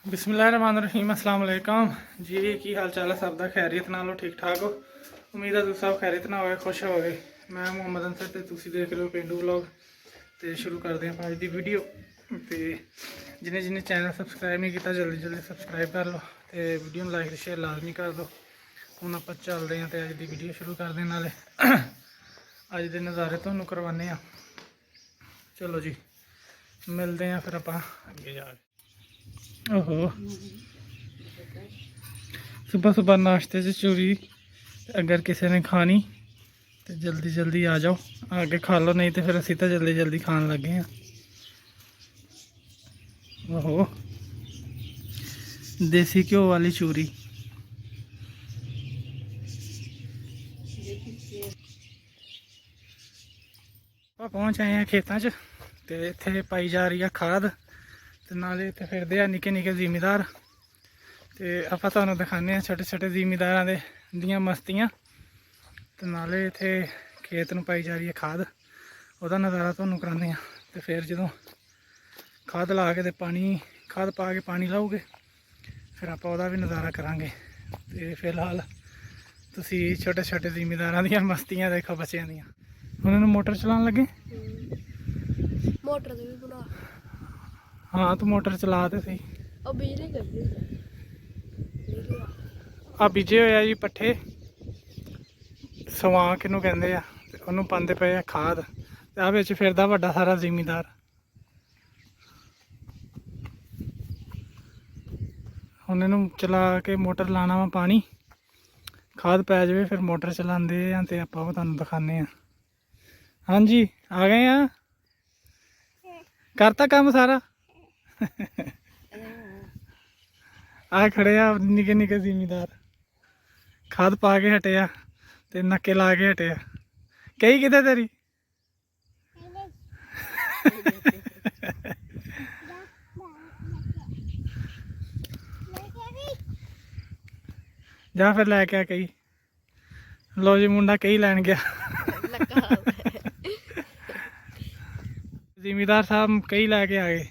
बिस्मिल्लाहिर्रहमानिर्रहीम अस्सलाम वालेकुम जी। की हाल चाल है सब दा? खैरियत नाल हो? ठीक ठाक हो? उम्मीद है तुम सब खैरियत ना होवे, खुश होवे। मैं मोहम्मद अंसर ते तुसी देख रहे हो पेंडू व्लॉग। तो शुरू करते हैं अज की वीडियो। तो जिन्हें जिन्हें चैनल सबसक्राइब नहीं किया जल्दी जल्दी सबसक्राइब कर लो, तो वीडियो में लाइक शेयर लाजमी कर दो। हूँ आप चलते हैं तो अज की वीडियो शुरू करते हैं। नाले अज के नज़ारे तुहानू करवाने। चलो जी मिलते हैं फिर आप अगे जाके। ओहो सुबह सुबह नाश्ते से चूरी, अगर किसी ने खानी तो जल्दी जल्दी आ जाओ, आके खा लो, नहीं तो फिर असी तो जल्दी जल्दी खान लगे हैं। ओहो देसी घ्यो वाली चूरी। पहुँच आए हैं खेतों च, तो इत्थे पाई जा रही है खाद, तो नाले इत्थे फिरदे आ निक्के निक्के जिमीदार। तो आपां तुहानूं दिखाने छोटे छोटे जिमीदारां दे दियां मस्तियां। तो नाले इत्थे खेत नूं पाई जा रही है खाद, उहदा नज़ारा तुहानूं कराने। तो फिर जो खाद ला के पानी खाद पा के पानी लाओगे, फिर आप उहदा भी नज़ारा करांगे। तो फिलहाल तुसी छोटे छोटे जिमीदारां दियां मस्तियां देखो बच्चों दियां। उन्होंने मोटर चलान लगे। मोटर भी बना। हाँ तो मोटर चला तो सही। बिजली कर दी आ बीजे होया जी पट्ठे, सवां किनू कहंदे आ, ते उहनूं पांदे पे आ खाद। ते आ विच फिरदा वड्डा सारा जिमीदार। हुण इहनूं चला के मोटर लाना वा पानी, खाद पै जावे फिर मोटर चलाते हैं। तो आपां ओह तुहानूं दिखाने। हाँ जी आ गए हैं, करता काम सारा। आ खड़े आ निके निके जिमीदार, खाद पा के हटे आ ते नक्के ला के हटे आ। कही किते तेरी? जा फिर लैके आ कही। लो जी मुंडा कही लैन गया। जिमीदार साहब कही लैके आ गए।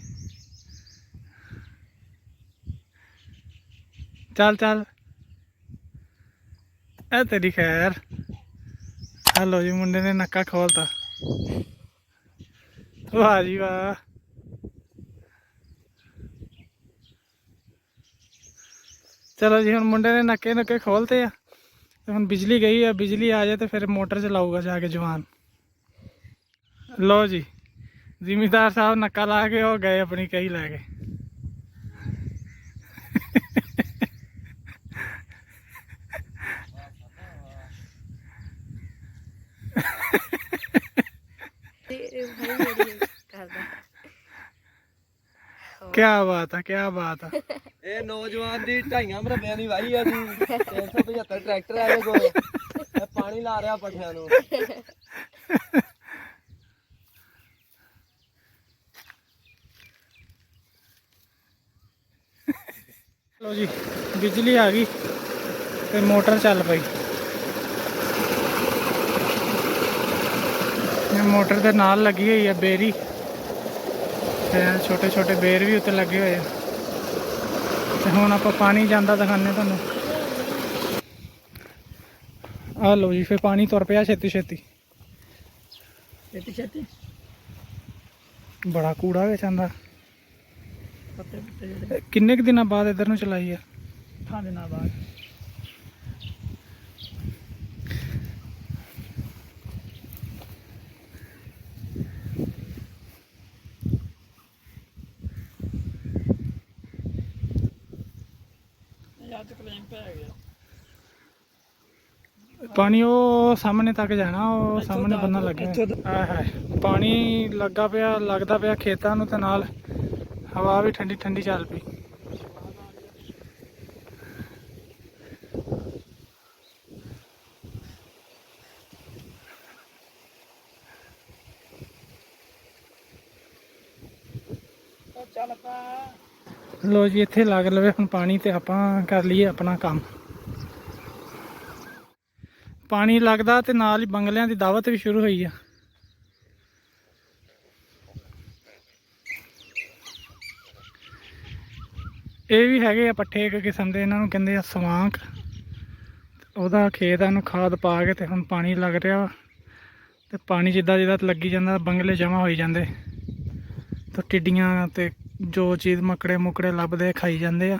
चल चल ए तेरी खैर। हेलो जी मुंडे ने नक्का खोलता। वाह जी वाह। चलो जी हम मुंडे ने नक्के नक्के खोलते हैं। तो हम बिजली गई है, बिजली आ जाए तो फिर मोटर चलाऊगा जाके जवान। लो जी जिमीदार साहब नक्का ला के हो गए अपनी कही लैके। क्या बात है, क्या बात है। ਇਹ ਨੌਜਵਾਨ ਦੀ 2.5 ਮਰਬਿਆਂ ਦੀ ਵਾਹੀ ਆ ਜੀ। 375 ਟਰੈਕਟਰ ਆ ਕੋਲ, ਇਹ ਪਾਣੀ ਲਾ ਰਿਹਾ ਪੱਠਿਆਂ ਨੂੰ। लो जी बिजली आ गई तो मोटर चल पई। मोटर के नाल लगी हुई है बेरी, छोटे छोटे बेर भी उत्ते लगे हुए हैं। तो हुण आप पानी जांदा दिखाने तुहानूं। आ लो जी फिर पानी तुर पिया छेती छेती छेती छेती बड़ा कूड़ा बिच आंदा। किन्ने दिन बाद इधर नूं चलाई है? 8 दिन बाद। पानी वो सामने तक जाना, वो सामने बन्ना लगे है। पानी लगा पिया लगता पिया खेतों नूं, ते नाल हवा भी ठंडी ठंडी चल पई। लो जी इत्थे लग लवे हुण पानी, तो आपां कर लीए अपना काम। पानी लगदा ते नाल ही बंगलियां दी दावत भी शुरू हुई है। ਇਹ ਵੀ ਹੈਗੇ ਆ ਪੱਠੇ ਇੱਕ ਕਿਸਮ ਦੇ, ਇਹਨਾਂ ਨੂੰ ਕਹਿੰਦੇ ਆ ਸਵਾਂਕ। ਉਹਦਾ ਖੇਤ ਆ, ਇਹਨੂੰ ਖਾਦ ਪਾ ਕੇ ਤੇ ਹੁਣ ਪਾਣੀ ਲੱਗ ਰਿਹਾ ਵਾ, ਤੇ ਪਾਣੀ ਜਿੱਦਾਂ ਜਿੱਦਾਂ ਲੱਗੀ ਜਾਂਦਾ ਬੰਗਲੇ ਜਮ੍ਹਾਂ ਹੋਈ ਜਾਂਦੇ, ਤੇ ਟਿੱਡੀਆਂ ਤੇ ਜੋ ਚੀਜ਼ ਮੱਕੜੇ ਮੁੱਕੜੇ ਲੱਭਦੇ ਖਾਈ ਜਾਂਦੇ ਆ।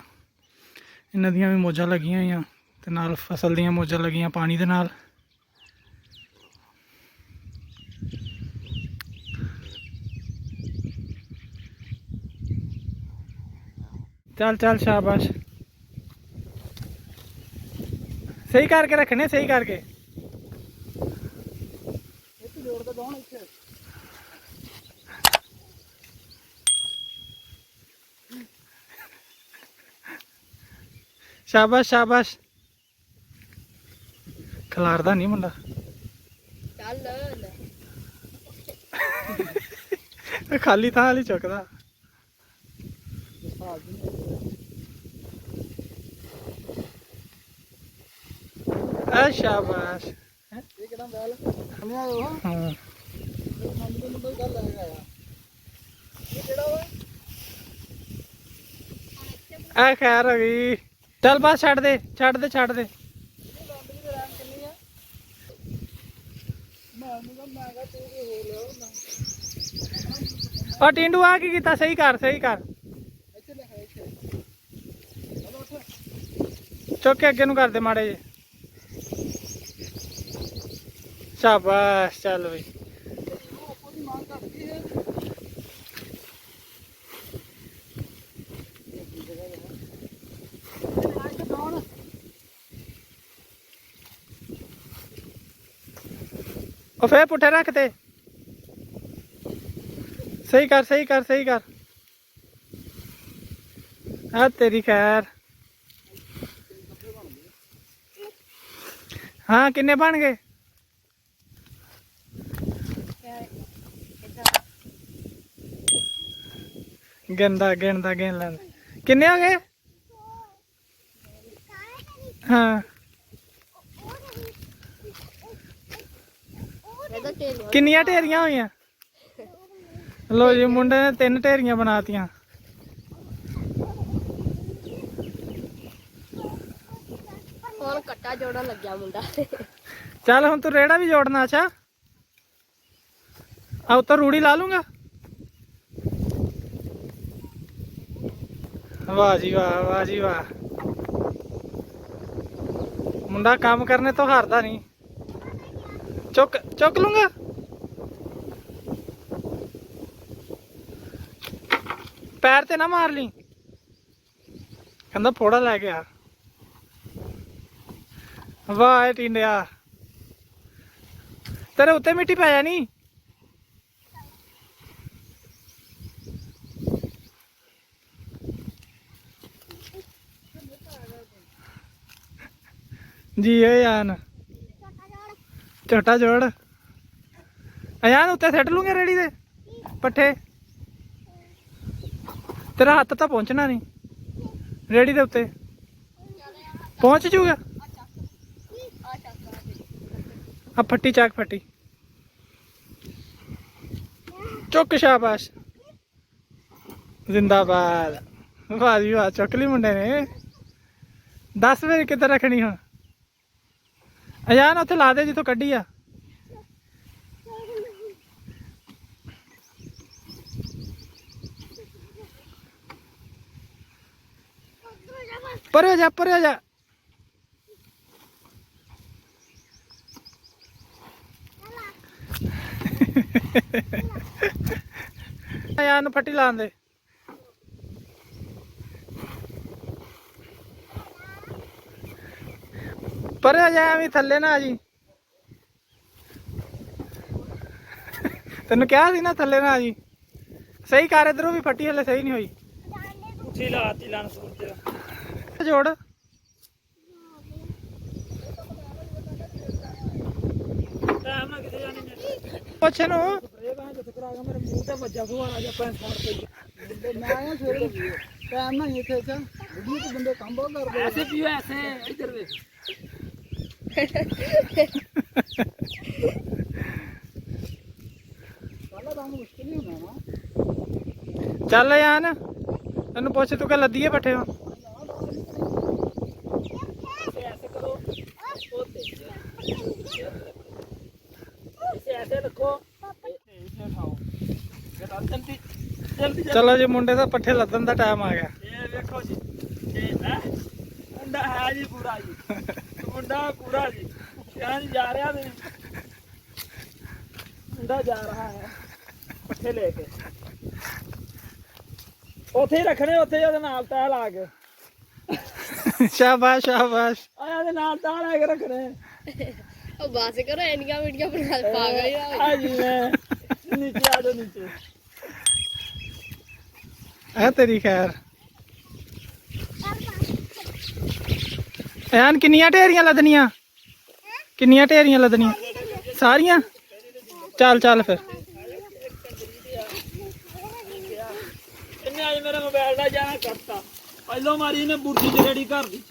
ਇਹਨਾਂ ਦੀਆਂ ਵੀ ਮੌਜਾਂ ਲੱਗੀਆਂ ਹੋਈਆਂ ਤੇ ਨਾਲ ਫਸਲ ਦੀਆਂ ਮੌਜਾਂ ਲੱਗੀਆਂ ਪਾਣੀ ਦੇ ਨਾਲ। ਚੱਲ ਚੱਲ ਸ਼ਾਬਾਸ਼, ਸਹੀ ਕਰਕੇ ਰੱਖਣੇ, ਸਹੀ ਕਰਕੇ। ਸ਼ਾਬਾਸ਼ ਸ਼ਾਬਾਸ਼, ਖਿਲਾਰਦਾ ਨਹੀਂ ਮੁੰਡਾ। ਚੱਲ ਖਾਲੀ ਥਾਂ ਵਾਲੀ ਚੁੱਕਦਾ। ਆ ਸ਼ਾਬਾਸ਼। ਇਹ ਕਿਹੜਾ ਬੈਲ ਖੰਨਿਆ ਉਹ ਹਾਂ ਮੰਨ ਦੇ ਮੁੰਡਾ ਗੱਲ ਆਇਆ ਇਹ ਕਿਹੜਾ ਵਾ ਆ ਖੈਰ ਹੋ ਗਈ। ਚੱਲ ਬਸ ਛੱਡ ਦੇ ਛੱਡ ਦੇ ਛੱਡ ਦੇ। ਆ ਟਿੰਡੂ ਆ ਕੀ ਕੀਤਾ? ਸਹੀ ਕਰ ਸਹੀ ਕਰ, ਚੁੱਕ ਕੇ ਅੱਗੇ ਨੂੰ ਕਰਦੇ ਮਾੜੇ ਜੇ। ਸ਼ਾਬਾਸ਼, ਚੱਲ ਬਈ। ਉਹ ਫੇਰ ਪੁੱਠੇ ਰੱਖ ਤੇ, ਸਹੀ ਕਰ ਸਹੀ ਕਰ ਸਹੀ ਕਰ। ਆ ਤੇਰੀ ਖੈਰ। ਹਾਂ ਕਿੰਨੇ ਬਣ ਗਏ? ਗਿਣਦਾ ਗਿਣਦਾ ਗਿਣ ਲੈਂਦਾ। ਕਿੰਨੇ ਹੋ ਗਏ? ਹਾਂ ਕਿੰਨੀਆਂ ਢੇਰੀਆਂ ਹੋਈਆਂ? ਲੋ ਜੀ ਮੁੰਡੇ ਨੇ 3 ਢੇਰੀਆਂ ਬਣਾਤੀਆਂ। ਹੁਣ ਕੱਟਾ ਜੋੜਨ ਲੱਗਿਆ ਮੁੰਡਾ। ਚੱਲ ਹੁਣ ਤੂੰ ਰੇੜਾ ਵੀ ਜੋੜਨਾ। ਅੱਛਾ ਆ ਉੱਤੋਂ ਰੂੜੀ ਲਾ ਲੂੰਗਾ। ਵਾਹ ਜੀ ਵਾਹ, ਵਾਹ ਜੀ ਵਾਹ। ਮੁੰਡਾ ਕੰਮ ਕਰਨੇ ਤੋਂ ਹਾਰਦਾ ਨਹੀਂ। ਚੁੱਕ ਚੁੱਕ ਲੂੰਗਾ। ਪੈਰ ਤੇ ਨਾ ਮਾਰ ਲਈ। ਕਹਿੰਦਾ ਫੋੜਾ ਲੈ ਕੇ ਆ। ਵਾਹ ਟਿੰਡਿਆ, ਤੇਰੇ ਉੱਤੇ ਮਿੱਟੀ ਪੈ ਜਾਣੀ। जी यान छोटा जोड़ यान उत्ते सट लूंगे रेड़ी दे पट्ठे। तेरा हाथ तो पहुंचना नहीं रेड़ी दे उत्ते। पहुंच जूगा। अब फट्टी चाक फट्टी चुक। शाबाश जिंदाबाद। वाह जी वाह, चुक ली मुंडे ने। 10 मेरी किधर रखनी हूँ? अजान उत्थे ला दे जिथों कड्डी आ। परे हो जा परे हो जा। अजान फट्टी लान दे। पर आ जाए भी थले ना जी। तेन क्या सी ना थले ना जी। सही कर इधरों भी फटी हले सही नहीं हुई। जोड़ कुछ नु चल यान ਤੈਨੂੰ ਪੁੱਛ ਤੂੰ ਕਹ ਲੱਦੀਏ ਪੱਠੇ ਹੋ ऐसे करो इसे ऐसे रखो इसे खाओ जल्दी जल्दी ਚਲੋ ਜੀ ਮੁੰਡੇ ਦਾ ਪੱਠੇ ਲੱਦਣ ਦਾ ਟਾਈਮ ਆ ਗਿਆ ये देखो जी ये है मुंडा है जी पूरा जी मुंडा पूरा जी यहाँ जी जा रहा है मुंडा जा रहा है पट्ठे लेके ਉੱਥੇ ਹੀ ਰੱਖਣੇ ਉੱਥੇ ਉਹਦੇ ਨਾਲ ਤੈਅ ਲਾ ਕੇ ਸ਼ਾਬਾਸ਼ ਸ਼ਾਬਾਸ਼ ਆਇਆ ਦੇ ਨਾਲ ਤੈਅ ਲਾ ਕੇ ਰੱਖਣੇ ਉਹ ਬਸ ਕਰੋ ਇੰਨੀਆਂ ਵੀਡੀਓ ਬਣਾ ਪਾਗਲ ਹੀ ਆ ਜੀ ਮੈਂ ਨੀਚੇ ਆ ਜਾਓ ਨੀਚੇ ਹੈ ਤੇਰੀ ਖੈਰ ਐਨ ਕਿੰਨੀਆਂ ਢੇਰੀਆਂ ਲੱਦਣੀਆਂ ਕਿੰਨੀਆਂ ਢੇਰੀਆਂ ਲੱਦਣੀਆਂ ਸਾਰੀਆਂ ਚੱਲ ਚੱਲ ਫਿਰ ਇਹਨੇ ਅੱਜ ਮੇਰੇ ਮੋਬਾਈਲ ਦਾ ਜਾਣਾ ਕਰਤਾ ਪਹਿਲੋਂ ਮਾਰੀ ਨੇ ਬੁਰਜੀ ਤੇ ਰੇੜੀ ਘਰ ਦੀ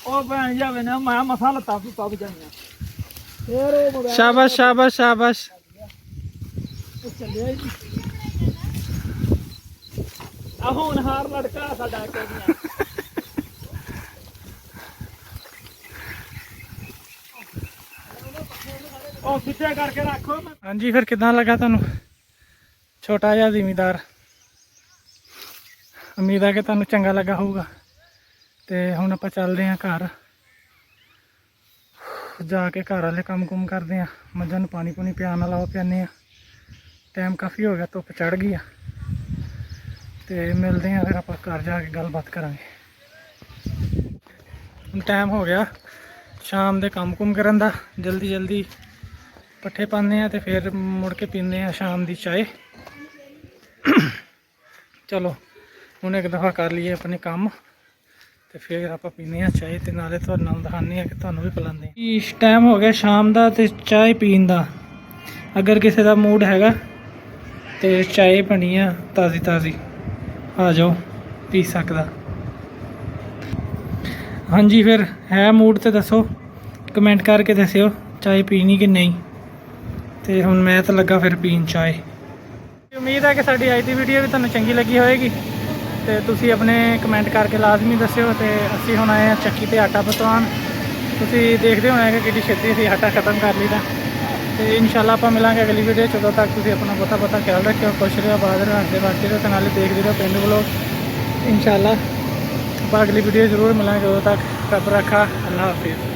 ਉਹ ਭੈਣ ਜਾਵੇ ਨਾ ਮੈਂ ਮਸਾ ਲੱਤਾਂ ਪੀਪਾ ਬਜਾਈਆਂ ਫੇਰ ਉਹ ਮੋਬਾਈਲ ਸ਼ਾਬਾਸ਼ ਸ਼ਾਬਾਸ਼ ਸ਼ਾਬਾਸ਼ ਚੱਲਿਆ ਜੀ ਆ ਹੋਣਹਾਰ ਲੜਕਾ ਸਾਡਾ ਕਹਿੰਦੀਆਂ ਉਹ ਸਿੱਧੇ ਕਰਕੇ ਰੱਖੋ ਹਾਂਜੀ ਫਿਰ ਕਿਦਾਂ ਲੱਗਾ ਤੁਹਾਨੂੰ ਛੋਟਾ ਜਿਹਾ ਜ਼ਿਮੀਦਾਰ ਉਮੀਦ ਹੈ ਕਿ ਤੁਹਾਨੂੰ ਚੰਗਾ ਲੱਗਾ ਹੋਊਗਾ ਤੇ ਹੁਣ ਆਪਾਂ ਚੱਲਦੇ ਹਾਂ ਘਰ ਜਾ ਕੇ ਘਰ ਵਾਲੇ ਕੰਮ ਕੁਮ ਕਰਦੇ ਹਾਂ ਮੱਝਾਂ ਨੂੰ ਪਾਣੀ ਪੂਣੀ ਪਿਆਉਣ ਵਾਲਾ ਉਹ ਪਿਆਉਂਦੇ ਹਾਂ ਟਾਈਮ ਕਾਫੀ ਹੋ ਗਿਆ ਧੁੱਪ ਚੜ ਗਈ ਆ ਤੇ ਮਿਲਦੇ ਹਾਂ ਫਿਰ ਆਪਾਂ ਘਰ ਜਾ ਕੇ ਗੱਲਬਾਤ ਕਰਾਂਗੇ ਹੁਣ ਟਾਈਮ ਹੋ ਗਿਆ ਸ਼ਾਮ ਦੇ ਕੰਮ ਕੁਮ ਕਰਨ ਦਾ ਜਲਦੀ ਜਲਦੀ ਪੱਠੇ ਪਾਉਂਦੇ ਆ ਤੇ ਫਿਰ ਮੁੜ ਕੇ ਪੀਂਦੇ ਆ ਸ਼ਾਮ ਦੀ ਚਾਹ ਚਲੋ ਹੁਣ ਇੱਕ ਦਫਾ ਕਰ ਲਈਏ ਆਪਣੇ ਕੰਮ ਤੇ ਫਿਰ ਆਪਾਂ ਪੀਂਦੇ ਆ ਚਾਹ ਤੇ ਨਾਲੇ ਤੁਹਾਡੇ ਨਾਲ ਦਿਖਾਉਂਦੇ ਆ ਕਿ ਤੁਹਾਨੂੰ ਵੀ ਪਿਲਾਉਂਦੇ ਆ ਇਸ ਟਾਈਮ ਹੋ ਗਿਆ ਸ਼ਾਮ ਦਾ ਤੇ ਚਾਹ ਪੀਣ ਦਾ ਅਗਰ ਕਿਸੇ ਦਾ ਮੂਡ ਹੈਗਾ ਤੇ ਚਾਹ ਬਣੀ ਆ ਤਾਜ਼ੀ ਤਾਜ਼ੀ ਆ ਜਾਓ ਪੀ ਸਕਦਾ ਹਾਂਜੀ ਫਿਰ ਹੈ ਮੂਡ ਤੇ ਦੱਸੋ ਕਮੈਂਟ ਕਰਕੇ ਦੱਸਿਓ ਚਾਹ ਪੀਣੀ ਕਿ ਨਹੀਂ ਤੇ ਹੁਣ ਮੈਂ ਤਾਂ ਲੱਗਾ ਫਿਰ ਪੀਣ ਚਾਹ ਉਮੀਦ ਹੈ ਕਿ ਸਾਡੀ ਅੱਜ ਦੀ ਵੀਡੀਓ ਵੀ ਤੁਹਾਨੂੰ ਚੰਗੀ ਲੱਗੀ ਹੋਵੇਗੀ ਤੇ ਤੁਸੀਂ ਆਪਣੇ ਕਮੈਂਟ ਕਰਕੇ ਲਾਜ਼ਮੀ ਦੱਸਿਓ ਤੇ ਅਸੀਂ ਹੁਣ ਆਏ ਹਾਂ ਚੱਕੀ ਤੇ ਆਟਾ ਪਤਵਾਨ ਤੁਸੀਂ ਦੇਖਦੇ ਹੋਣੇ ਕਿ ਕਿੰਨੀ ਛੇਤੀ ਅਸੀਂ ਆਟਾ ਖਤਮ ਕਰ ਲਈਦਾ ਤੇ ਇਨਸ਼ਾਅੱਲਾ ਆਪਾਂ ਮਿਲਾਂਗੇ ਅਗਲੀ ਵੀਡੀਓ 'ਚ। ਉਦੋਂ ਤੱਕ ਤੁਸੀਂ ਆਪਣਾ ਬਹੁਤਾ ਖਿਆਲ ਰੱਖਿਓ ਖੁਸ਼ ਰਹੋ ਆਬਾਦ ਰਹੋ ਹੱਸਦੇ ਵਸਦੇ ਰਹੋ ਤੇ ਨਾਲੇ ਦੇਖਦੇ ਰਹੋ ਪਿੰਡ ਵਲੋਗ ਇਨਸ਼ਾਅੱਲਾ ਆਪਾਂ ਅਗਲੀ ਵੀਡੀਓ ਜ਼ਰੂਰ ਮਿਲਾਂਗੇ। ਉਦੋਂ ਤੱਕ ਰੱਬ ਰੱਖਾ ਅੱਲਾ ਹਾਫਿਜ਼।